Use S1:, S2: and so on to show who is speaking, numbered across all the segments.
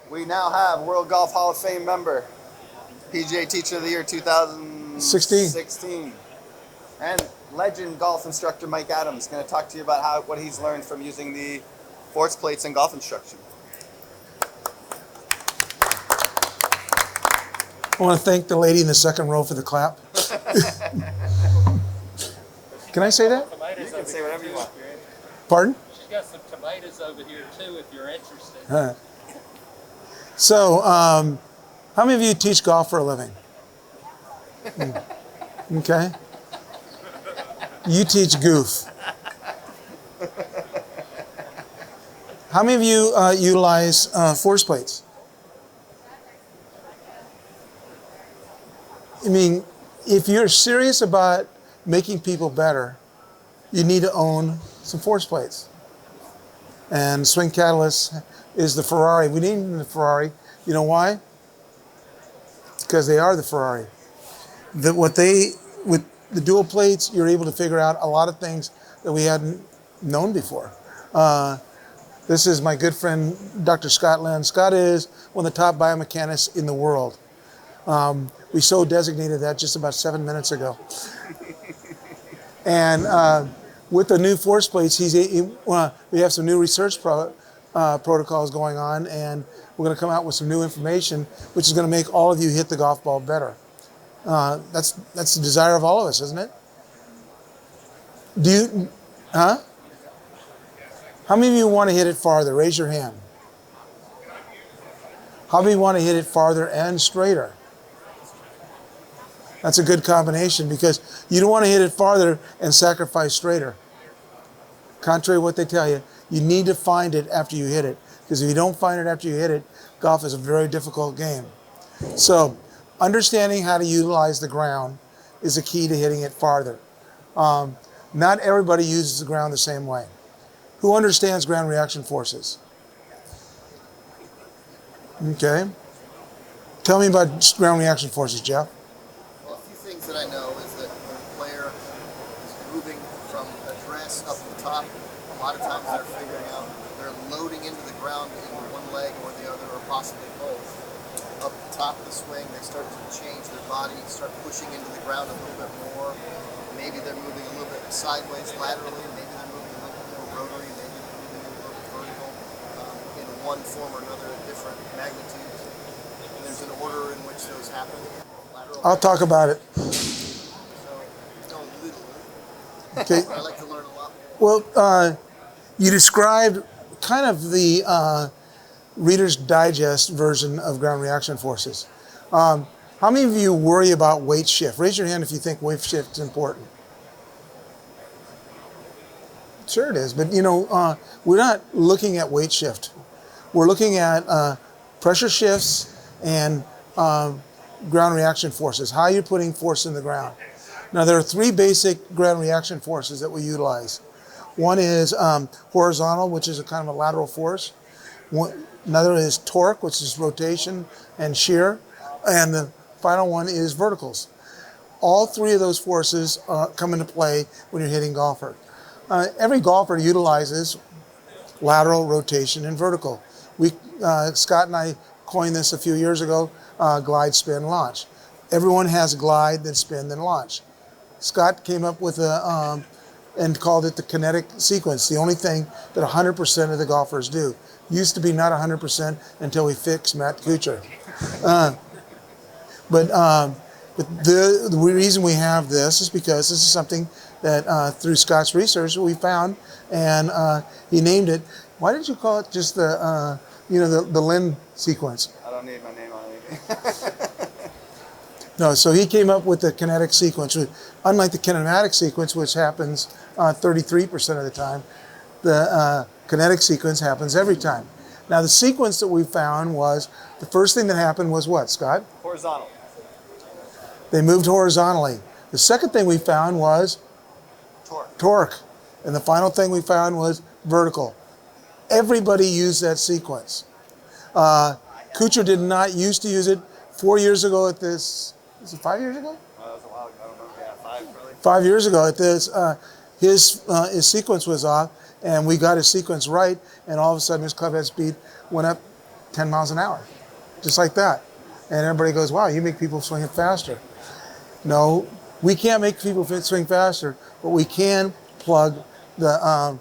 S1: We now have World Golf Hall of Fame member, PGA Teacher of the Year 2016, and legend golf instructor Mike Adams going to talk to you about what he's learned from using the force plates in golf instruction.
S2: I want to thank the lady in the second row for the clap. Can I say that?
S1: You can say whatever you want.
S2: Pardon?
S3: She's got some tomatoes over here too if you're interested.
S2: All right. So, how many of you teach golf for a living? Okay. You teach goof. How many of you utilize force plates? I mean, if you're serious about making people better, you need to own some force plates. And Swing Catalyst is the Ferrari. We named them the Ferrari. You know why? Because they are the Ferrari. With the dual plates, you're able to figure out a lot of things that we hadn't known before. This is my good friend, Dr. Scott Lynn. Scott is one of the top biomechanists in the world. We so designated that just about 7 minutes ago. And with the new force plates, we have some new research protocols going on, and we're going to come out with some new information, which is going to make all of you hit the golf ball better. That's the desire of all of us, isn't it? How many of you want to hit it farther? Raise your hand. How many want to hit it farther and straighter? That's a good combination because you don't want to hit it farther and sacrifice straighter. Contrary to what they tell you, you need to find it after you hit it. Because if you don't find it after you hit it, golf is a very difficult game. So, understanding how to utilize the ground is the key to hitting it farther. Not everybody uses the ground the same way. Who understands ground reaction forces? Okay. Tell me about ground reaction forces, Jeff.
S4: Well, a few things that I know is that when a player is moving from address up the top, a lot of times they're figuring out they're loading into the ground in one leg or the other, or possibly both. Up the top of the swing, they start to change their body, start pushing into the ground a little bit more. Maybe they're moving a little bit sideways laterally, maybe they're moving a little bit more rotary, maybe they're moving a little bit vertical, in one form or another at different magnitudes. And there's an order in which those happen. Lateral.
S2: I'll talk about it.
S4: So, a little.
S2: Okay.
S4: I like to learn a lot more.
S2: Well, you described kind of the Reader's Digest version of ground reaction forces. How many of you worry about weight shift? Raise your hand if you think weight shift is important. Sure it is, but we're not looking at weight shift. We're looking at pressure shifts and ground reaction forces, how you're putting force in the ground. Now, there are three basic ground reaction forces that we utilize. One is horizontal, which is a kind of a lateral force. Another is torque, which is rotation and shear. And the final one is verticals. All three of those forces come into play when you're hitting golfer. Every golfer utilizes lateral, rotation, and vertical. Scott and I coined this a few years ago, glide, spin, launch. Everyone has glide, then spin, then launch. Scott came up with and called it the kinetic sequence, the only thing that 100% of the golfers do. Used to be not 100% until we fixed Matt Kuchar. But the reason we have this is because this is something that through Scott's research we found, and he named it. Why did you call it just the Lynn sequence?
S1: I don't need my name on anything.
S2: No, so he came up with the kinetic sequence. Unlike the kinematic sequence, which happens 33% of the time, the kinetic sequence happens every time. Now, the sequence that we found was, the first thing that happened was what, Scott?
S1: Horizontal.
S2: They moved horizontally. The second thing we found was torque. And the final thing we found was vertical. Everybody used that sequence. Kuchar did not used to use it 4 years ago at this. Was it 5 years ago?
S1: That was a while ago. I don't know. Yeah, 5 really.
S2: 5 years ago at this, his sequence was off, and we got his sequence right, and all of a sudden his club head speed went up 10 miles an hour, just like that. And everybody goes, wow, you make people swing it faster. No, we can't make people swing faster, but we can plug the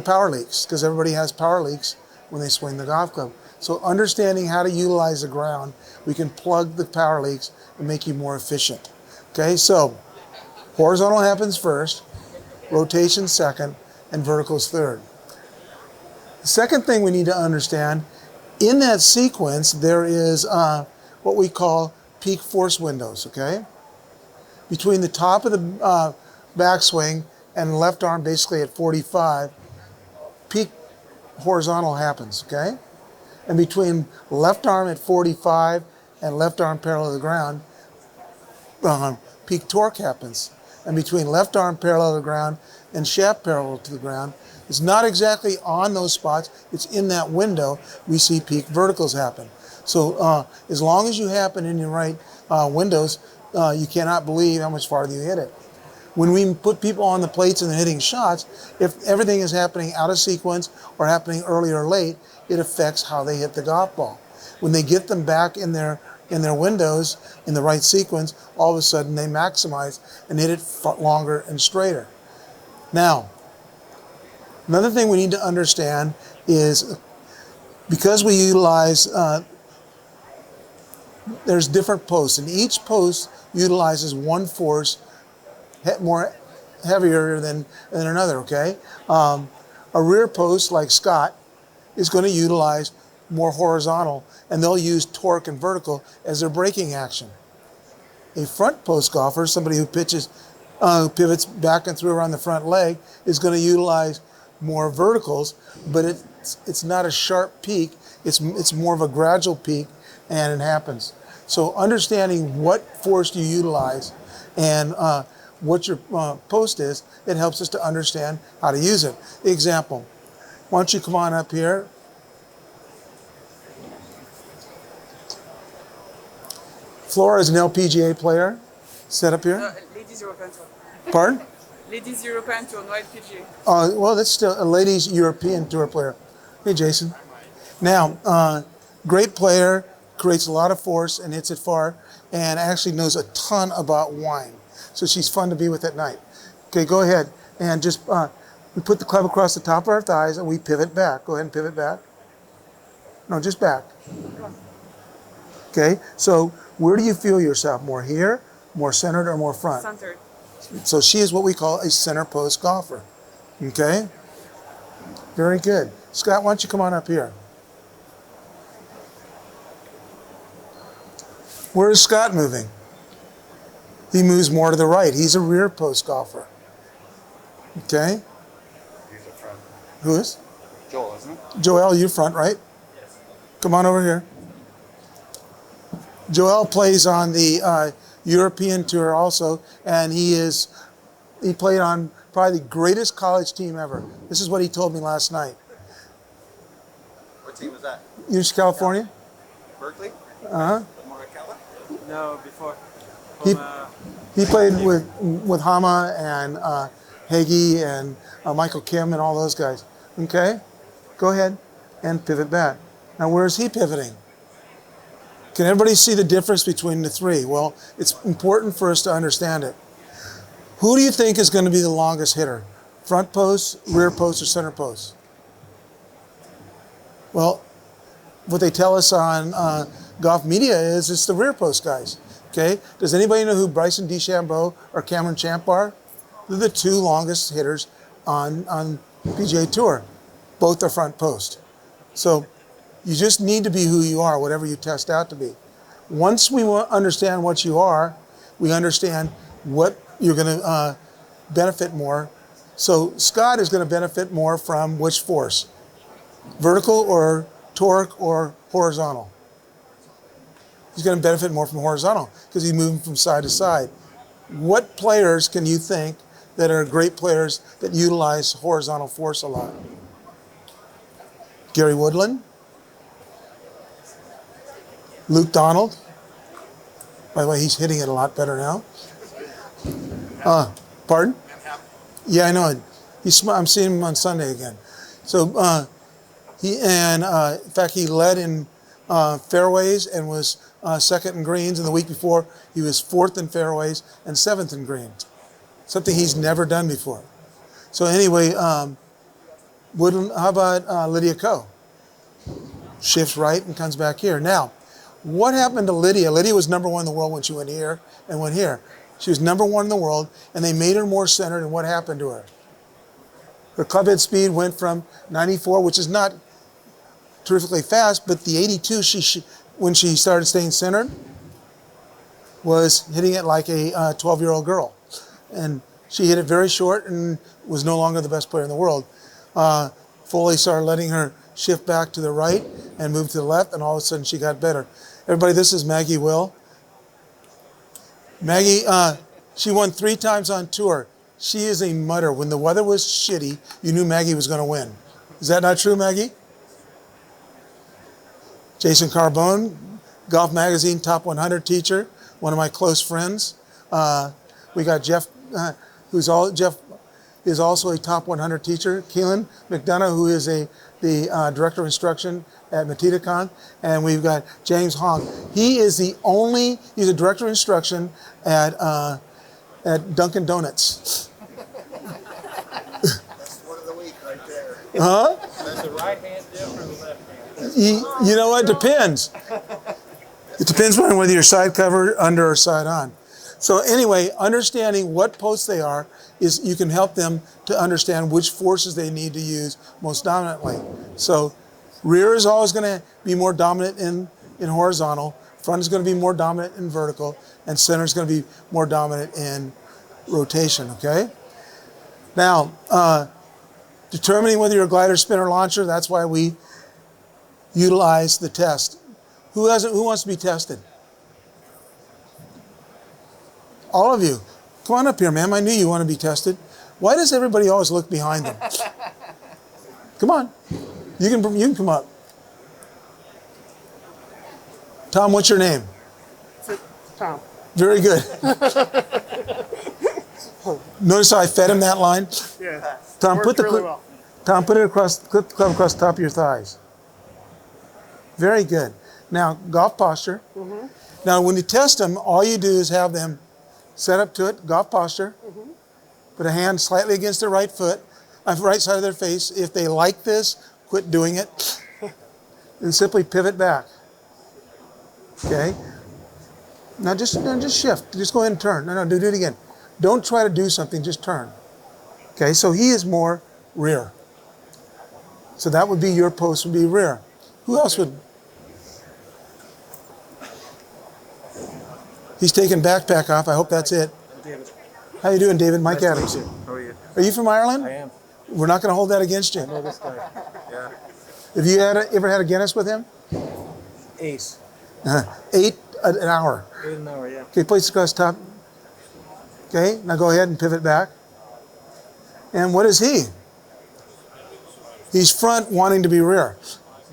S2: power leaks, because everybody has power leaks when they swing the golf club. So understanding how to utilize the ground, we can plug the power leaks and make you more efficient. Okay, so horizontal happens first, rotation second, and verticals third. The second thing we need to understand, in that sequence, there is what we call peak force windows, okay? Between the top of the backswing and left arm basically at 45, peak horizontal happens, okay? And between left arm at 45 and left arm parallel to the ground, peak torque happens. And between left arm parallel to the ground and shaft parallel to the ground, it's not exactly on those spots, it's in that window, we see peak verticals happen. So as long as you happen in your right windows, you cannot believe how much farther you hit it. When we put people on the plates and they're hitting shots, if everything is happening out of sequence or happening early or late, it affects how they hit the golf ball. When they get them back in their windows in the right sequence, all of a sudden they maximize and hit it longer and straighter. Now, another thing we need to understand is, because we utilize, there's different posts, and each post utilizes one force more heavier than another, okay? A rear post like Scott is going to utilize more horizontal, and they'll use torque and vertical as their braking action. A front post golfer, somebody who pivots back and through around the front leg, is going to utilize more verticals, but it's not a sharp peak. It's more of a gradual peak, and it happens. So understanding what force you utilize and what your post is, it helps us to understand how to use it. Example, why don't you come on up here? Flora is an LPGA player. Sit up here.
S5: Ladies European Tour.
S2: Pardon?
S5: Ladies European Tour, no LPGA.
S2: Well, that's still a ladies European Tour player. Hey, Jason. Now, great player, creates a lot of force and hits it far, and actually knows a ton about wine. So she's fun to be with at night. Okay, go ahead. And just, we put the club across the top of our thighs and we pivot back. Go ahead and pivot back. No, just back. Okay, so where do you feel yourself? More here, more centered, or more front?
S5: Centered.
S2: So she is what we call a center post golfer. Okay? Very good. Scott, why don't you come on up here? Where is Scott moving? He moves more to the right. He's a rear post golfer. Okay?
S1: He's a front.
S2: Who is?
S1: Joel, isn't it?
S2: Joel, you front, right?
S3: Yes.
S2: Come on over here. Joel plays on the European Tour also, and he played on probably the greatest college team ever. This is what he told me last night.
S1: What team was that?
S2: University of California?
S1: Berkeley?
S2: Uh-huh.
S1: Morikawa?
S3: No, before.
S2: He played with Hama and Hagee and Michael Kim and all those guys. Okay? Go ahead and pivot back. Now, where is he pivoting? Can everybody see the difference between the three? Well, it's important for us to understand it. Who do you think is going to be the longest hitter? Front post, rear post, or center post? Well, what they tell us on golf media is it's the rear post guys. Okay? Does anybody know who Bryson DeChambeau or Cameron Champ are? They're the two longest hitters on PGA Tour. Both are front post. So you just need to be who you are, whatever you test out to be. Once we understand what you are, we understand what you're going to benefit more. So Scott is going to benefit more from which force? Vertical or torque or horizontal? He's going to benefit more from horizontal because he's moving from side to side. What players can you think that are great players that utilize horizontal force a lot? Gary Woodland? Luke Donald? By the way, he's hitting it a lot better now. Pardon? Yeah, I know. I'm seeing him on Sunday again. So In fact, he led in fairways and was second in greens. And the week before, he was fourth in fairways and seventh in greens. Something he's never done before. So anyway, how about Lydia Ko? Shifts right and comes back here. Now, what happened to Lydia? Lydia was number one in the world when she went here and went here. She was number one in the world, and they made her more centered, and what happened to her? Her club head speed went from 94, which is not terrifically fast, but the 82, when she started staying centered, was hitting it like a 12-year-old girl. And she hit it very short and was no longer the best player in the world. Foley started letting her shift back to the right and move to the left, and all of a sudden she got better. Everybody, this is Maggie Will. Maggie, she won 3 times on tour. She is a mutter. When the weather was shitty, you knew Maggie was going to win. Is that not true, Maggie? Jason Carbone, Golf Magazine Top 100 teacher, one of my close friends. We got Jeff, Jeff is also a Top 100 teacher. Keelan McDonough, who is the Director of Instruction at Matitacon. And we've got James Hong. He's a Director of Instruction at Dunkin' Donuts.
S4: That's one of the week right there.
S2: Huh?
S3: Does the right hand differ than the left hand?
S2: You know what? Depends. It depends on whether you're side cover, under, or side on. So anyway, understanding what posts they are is you can help them to understand which forces they need to use most dominantly. So rear is always going to be more dominant in horizontal, front is going to be more dominant in vertical, and center is going to be more dominant in rotation, okay? Now, determining whether you're a glider, spinner, launcher, that's why we utilize the test. Who wants to be tested? All of you. Come on up here, ma'am. I knew you want to be tested. Why does everybody always look behind them? Come on. You can come up. Tom, what's your name?
S6: Tom.
S2: Very good. Notice how I fed him that line?
S6: Yeah.
S2: Tom,
S6: Worked
S2: put the
S6: really
S2: clip,
S6: well.
S2: Tom, put the club across the top of your thighs. Very good. Now, golf posture.
S6: Mm-hmm.
S2: Now, when you test them, all you do is have them set up to it, golf posture.
S6: Mm-hmm.
S2: Put a hand slightly against their right foot, right side of their face. If they like this, quit doing it. And simply pivot back. Okay? Now just shift. Just go ahead and turn. No, do it again. Don't try to do something, just turn. Okay, so he is more rear. So that would be your post, would be rear. Who else would? He's taking backpack off. I hope that's it.
S7: David.
S2: How you doing, David? Mike Adams.
S7: How are you?
S2: Are you from Ireland?
S7: I am.
S2: We're not going to hold that against you.
S7: I know this guy. Yeah.
S2: Have you ever had a Guinness with him?
S7: Ace.
S2: 8 an hour.
S7: 8 an hour, yeah.
S2: Okay, place across top. Okay, now go ahead and pivot back. And what is he? He's front wanting to be rear.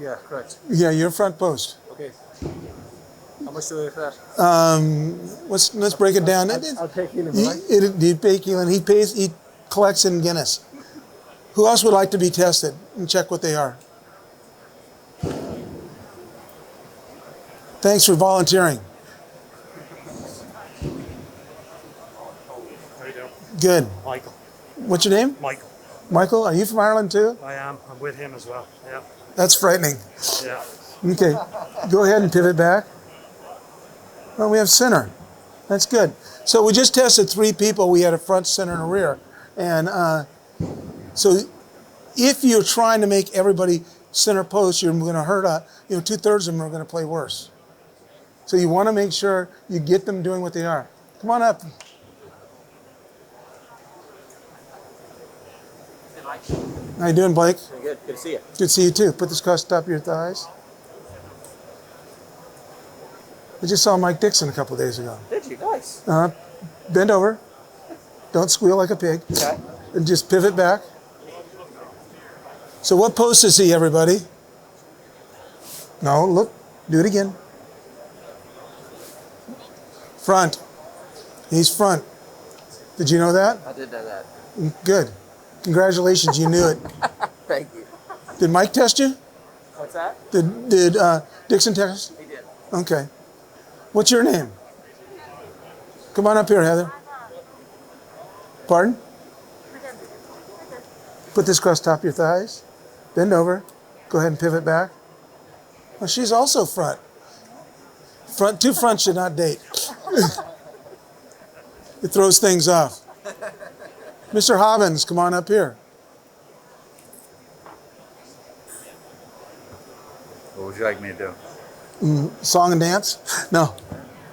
S7: Yeah, correct.
S2: Yeah, you're front post.
S7: Okay. How much do I get that?
S2: Let's break it down.
S7: I'll take you in a
S2: He pay Keelan. He collects in Guinness. Who else would like to be tested and check what they are? Thanks for volunteering.
S6: How you doing?
S2: Good.
S6: Michael.
S2: What's your name?
S6: Michael.
S2: Michael, are you from Ireland too?
S6: I am. I'm with him as well. Yeah.
S2: That's frightening.
S6: Yeah.
S2: Okay, go ahead and pivot back. Well, we have center. That's good. So we just tested 3 people. We had a front, center, and a rear. And so if you're trying to make everybody center post, you're going to hurt, 2/3 of them are going to play worse. So you want to make sure you get them doing what they are. Come on up. How you doing, Blake?
S7: Very good. Good to see you.
S2: Good to see you too. Put this across the top of your thighs. I just saw Mike Dixon a couple of days ago.
S7: Did you? Nice.
S2: Bend over. Don't squeal like a pig.
S7: Okay.
S2: And just pivot back. So what post is he, everybody? No, look. Do it again. Front. He's front. Did you know that?
S7: I did know that.
S2: Good. Congratulations, you knew it.
S7: Thank you.
S2: Did Mike test you?
S7: What's that?
S2: Did Dixon text?
S7: He did.
S2: Okay. What's your name? Come on up here, Heather. Pardon? Put this across the top of your thighs. Bend over. Go ahead and pivot back. Well, she's also front. Two fronts should not date. It throws things off. Mr. Hobbins, come on up here.
S8: What would you like me to do?
S2: Song and dance? No.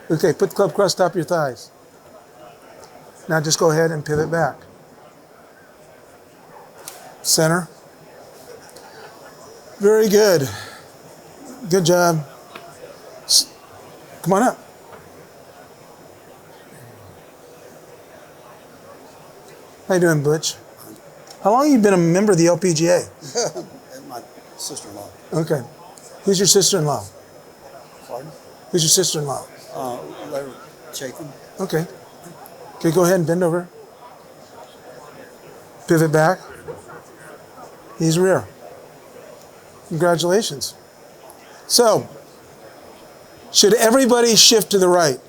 S2: Okay, put the club across the top of your thighs. Now just go ahead and pivot back. Center. Very good. Good job. Come on up. How you doing, Butch? How long have you been a member of the LPGA?
S9: My sister-in-law.
S2: Okay. Who's your sister-in-law?
S9: Pardon?
S2: Who's your sister-in-law?
S9: Larry Chapin.
S2: Okay. Okay, go ahead and bend over. Pivot back. He's rear. Congratulations. So, should everybody shift to the right?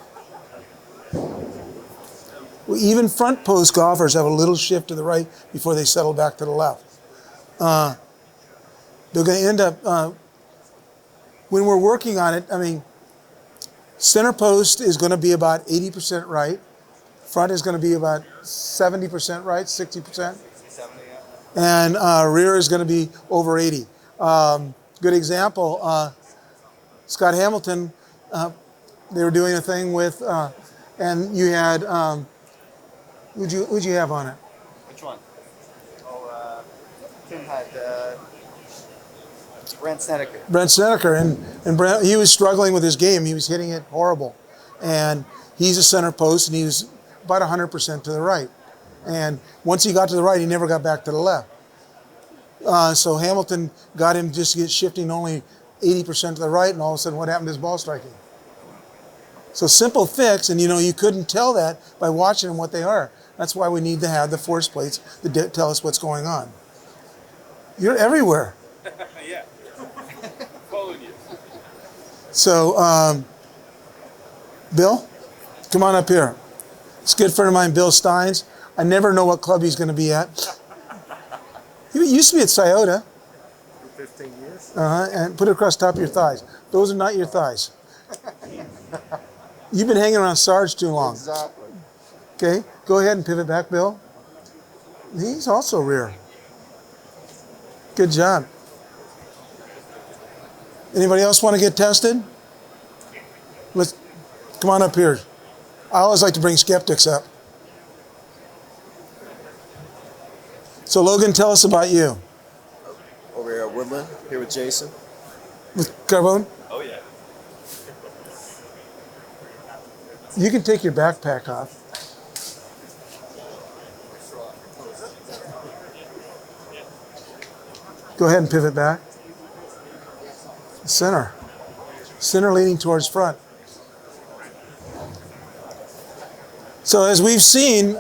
S2: Well, even front post golfers have a little shift to the right before they settle back to the left. They're going to end up, when we're working on it, I mean, center post is going to be about 80% right. Front is going to be about 70% right, 60%.
S1: 70, yeah.
S2: And rear is going to be over 80. Good example, Scott Hamilton, they were doing a thing with, and you had, who'd you have on it?
S1: Which one? Oh, Tim had Brent Snedeker.
S2: Brent Snedeker, and Brent, he was struggling with his game. He was hitting it horrible. And he's a center post, and he was about 100% to the right. And once he got to the right, he never got back to the left. So Hamilton got him just to get shifting only 80% to the right, and all of a sudden, what happened to his ball striking? So simple fix, and you couldn't tell that by watching them what they are. That's why we need to have the force plates to tell us what's going on. You're everywhere.
S3: Yeah. Following you.
S2: So, Bill, come on up here. It's a good friend of mine, Bill Steins. I never know what club he's going to be at. He used to be at Scioto.
S6: For 15 years.
S2: And put it across the top of your thighs. Those are not your thighs. You've been hanging around Sarge too long.
S4: Exactly.
S2: Okay, go ahead and pivot back, Bill. He's also rear. Good job. Anybody else want to get tested? Let's come on up here. I always like to bring skeptics up. So Logan, tell us about you.
S10: Over here at Woodland, here with Jason.
S2: With Carbone?
S3: Oh, yeah.
S2: You can take your backpack off. Go ahead and pivot back. Center. Center leaning towards front. So as we've seen,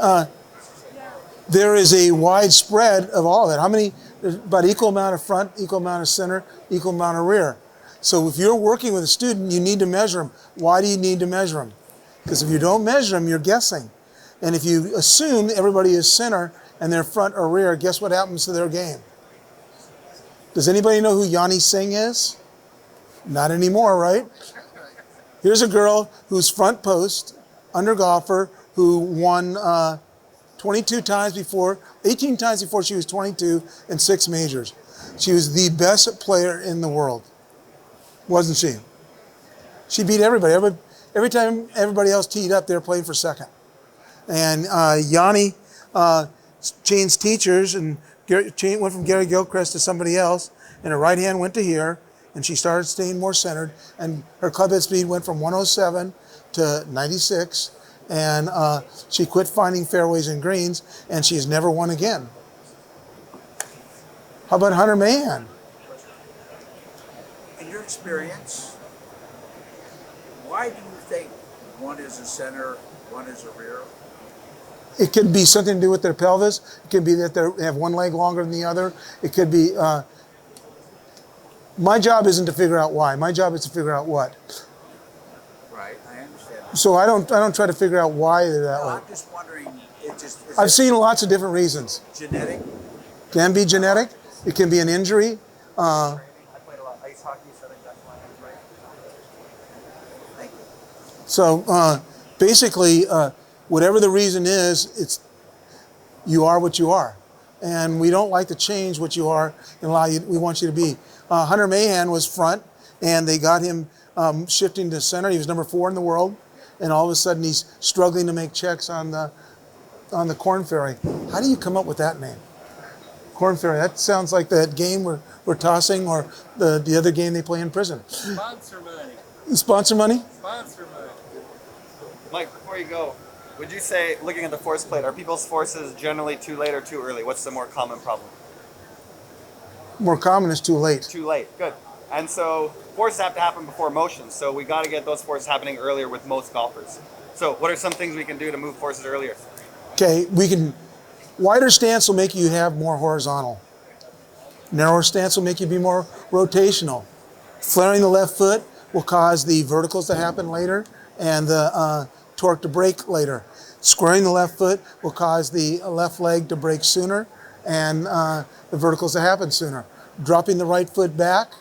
S2: there is a wide spread of all of that. How many? There's about equal amount of front, equal amount of center, equal amount of rear. So if you're working with a student, you need to measure them. Why do you need to measure them? Because if you don't measure them, you're guessing. And if you assume everybody is center and they're front or rear, guess what happens to their game? Does anybody know who Yanni Singh is? Not anymore, right? Here's a girl who's front post, under golfer, who won 22 times before, 18 times before she was 22 and 6 majors. She was the best player in the world, wasn't she? She beat everybody. Every time everybody else teed up, they were playing for second. And Yanni changed teachers and went from Gary Gilchrist to somebody else, and her right hand went to here, and she started staying more centered, and her club head speed went from 107 to 96, and she quit finding fairways and greens, and she's never won again. How about Hunter Mahan?
S11: In your experience, why do you think one is a center, one is a rear?
S2: It could be something to do with their pelvis. It could be that they have one leg longer than the other. It could be My job isn't to figure out why. My job is to figure out what.
S11: Right, I understand.
S2: So I don't try to figure out why they're that
S11: No,
S2: way.
S11: I'm just wondering, is
S2: I've
S11: it
S2: seen lots of different reasons.
S11: genetic?
S2: Can be genetic. It can be an injury.
S1: I played a lot of ice hockey, so I think that's why I was right.
S11: Thank you.
S2: So basically, whatever the reason is, you are what you are, and we don't like to change what you are and allow you. We want you to be. Hunter Mahan was front, and they got him shifting to center. He was number 4 in the world, and all of a sudden he's struggling to make checks on the Corn Ferry. How do you come up with that name? Corn Ferry. That sounds like that game we're tossing, or the other game they play in prison.
S3: Sponsor money.
S2: Sponsor money?
S3: Sponsor money.
S1: Mike, before you go, would you say, looking at the force plate, are people's forces generally too late or too early? What's the more common problem?
S2: More common is too late.
S1: Too late. Good. And so forces have to happen before motion. So we got to get those forces happening earlier with most golfers. So what are some things we can do to move forces earlier?
S2: Okay, wider stance will make you have more horizontal. Narrower stance will make you be more rotational. Flaring the left foot will cause the verticals to happen later and the torque to break later. Squaring the left foot will cause the left leg to break sooner and the verticals to happen sooner. Dropping the right foot back,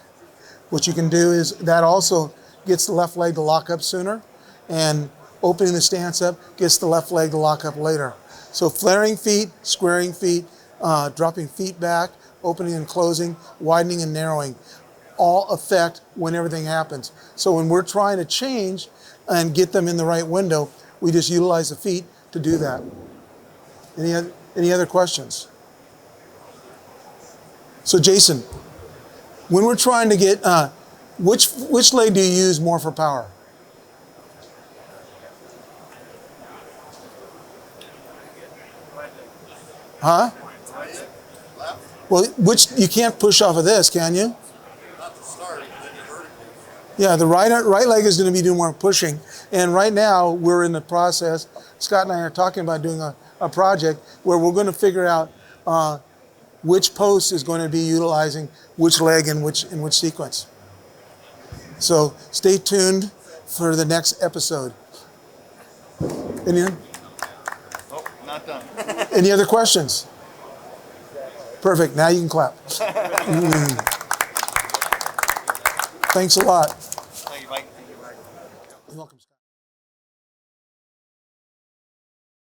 S2: what you can do is that also gets the left leg to lock up sooner, and opening the stance up gets the left leg to lock up later. So flaring feet, squaring feet, dropping feet back, opening and closing, widening and narrowing, all affect when everything happens. So when we're trying to change and get them in the right window, we just utilize the feet to do that. Any other questions? So Jason, when we're trying to get, which leg do you use more for power? Huh? Well, you can't push off of this, can you? Yeah, the right leg is going to be doing more pushing. And right now, we're in the process, Scott and I are talking about doing a project where we're going to figure out which post is going to be utilizing which leg in which sequence. So stay tuned for the next episode.
S1: Oh, not done.
S2: Any other questions? Perfect. Now you can clap. Thanks a lot.
S1: Thank you, Mike.
S2: You're welcome.